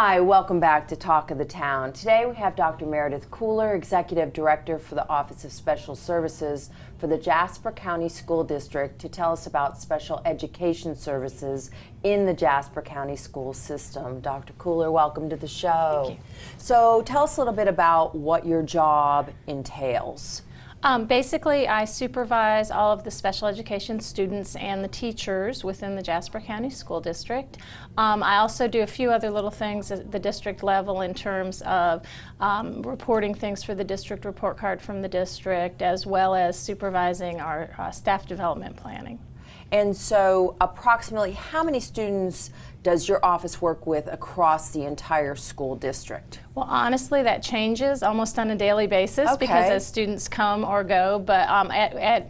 Hi, welcome back to Talk of the Town. Today we have Dr. Meredith Cooler, Executive Director for the Office of Special Services for the Jasper County School District, to tell us about special education services in the Jasper County school system. Dr. Cooler, welcome to the show. Thank you. So tell us a little bit about what your job entails. Basically, I supervise all of the special education students and the teachers within the Jasper County School District. I also do a few other little things at the district level in terms of reporting things for the district report card from the district, as well as supervising our staff development planning. And so approximately how many students does your office work with across the entire school district? Well, honestly, that changes almost on a daily basis because as students come or go. But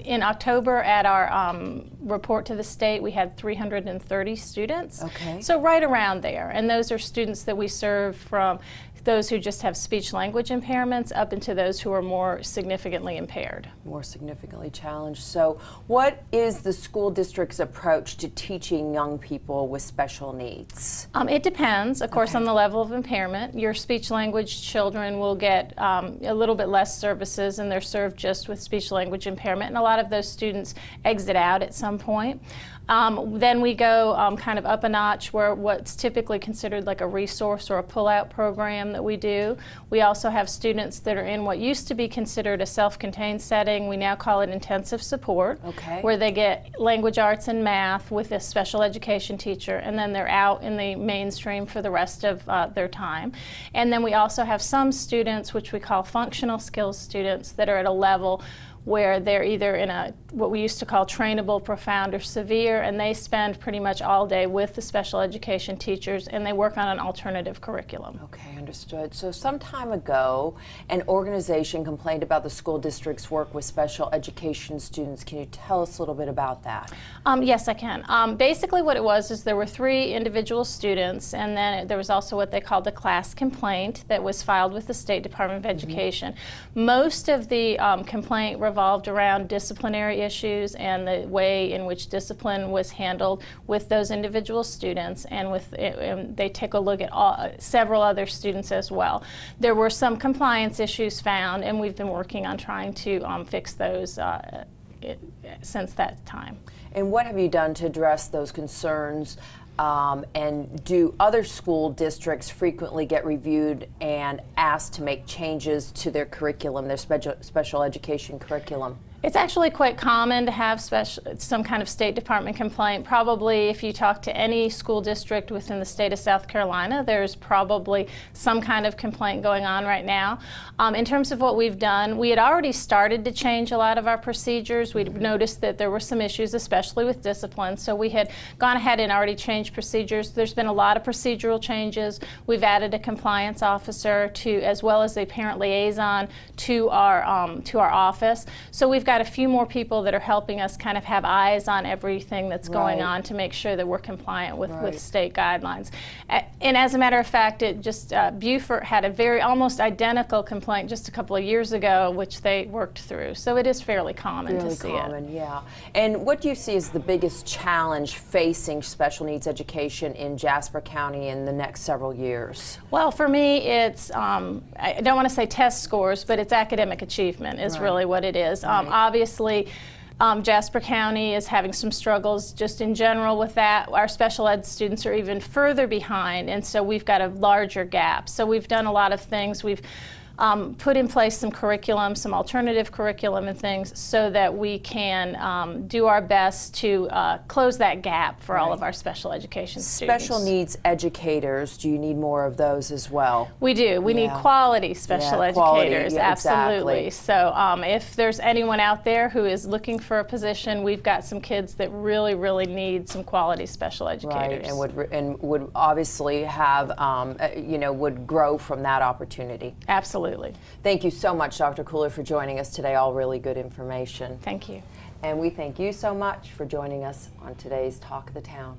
in October, at our report to the state, we had 330 students. Okay. So right around there. And those are students that we serve from those who just have speech language impairments up into those who are more significantly impaired. More significantly challenged. So what is the school district's approach to teaching young people with special needs? It depends, of course, on the level of impairment. Your speech language children will get a little bit less services, and they're served just with speech language impairment, and a lot of those students exit out at some point. Then we go kind of up a notch where what's typically considered like a resource or a pull-out program that we do. We also have students that are in what used to be considered a self-contained setting. We now call it intensive support, where they get language arts and math with a special education teacher, and then they're out in the mainstream for the rest of their time. And then we also have some students, which we call functional skills students, that are at a level where they're either in a what we used to call trainable, profound, or severe, and they spend pretty much all day with the special education teachers, and they work on an alternative curriculum. Okay, understood. So some time ago, an organization complained about the school district's work with special education students. Can you tell us a little bit about that? Yes, I can. Basically what it was is there were 3 individual students, and then there was also what they called a class complaint that was filed with the State Department of Education. Most of the complaint revolved around disciplinary issues and the way in which discipline was handled with those individual students, and they take a look at several other students as well. There were some compliance issues found, and we've been working on trying to fix those since that time. And what have you done to address those concerns? And do other school districts frequently get reviewed and asked to make changes to their curriculum, their special education curriculum? It's actually quite common to have some kind of State Department complaint. Probably if you talk to any school district within the state of South Carolina, there's probably some kind of complaint going on right now. In terms of what we've done, we had already started to change a lot of our procedures. We'd noticed that there were some issues, especially with discipline, so we had gone ahead and already changed procedures. There's been a lot of procedural changes. We've added a compliance officer as well as a parent liaison to our office. So we've got a few more people that are helping us kind of have eyes on everything that's going on to make sure that we're compliant with state guidelines. And as a matter of fact, Beaufort had a almost identical complaint just a couple of years ago, which they worked through. So it is fairly common to see it. Yeah. And what do you see as the biggest challenge facing special needs education in Jasper County in the next several years? Well, for me, it's, I don't want to say test scores, but it's academic achievement is really what it is. Obviously, Jasper County is having some struggles just in general with that. Our special ed students are even further behind, and so we've got a larger gap. So we've done a lot of things. We've put in place some curriculum, some alternative curriculum and things, so that we can do our best to close that gap for all of our special education students. Special needs educators, do you need more of those as well? We do. We need quality special educators, absolutely. So if there's anyone out there who is looking for a position, we've got some kids that really, really need some quality special educators. Right, and would obviously have, would grow from that opportunity. Absolutely. Thank you so much, Dr. Cooler, for joining us today. All really good information. Thank you. And we thank you so much for joining us on today's Talk of the Town.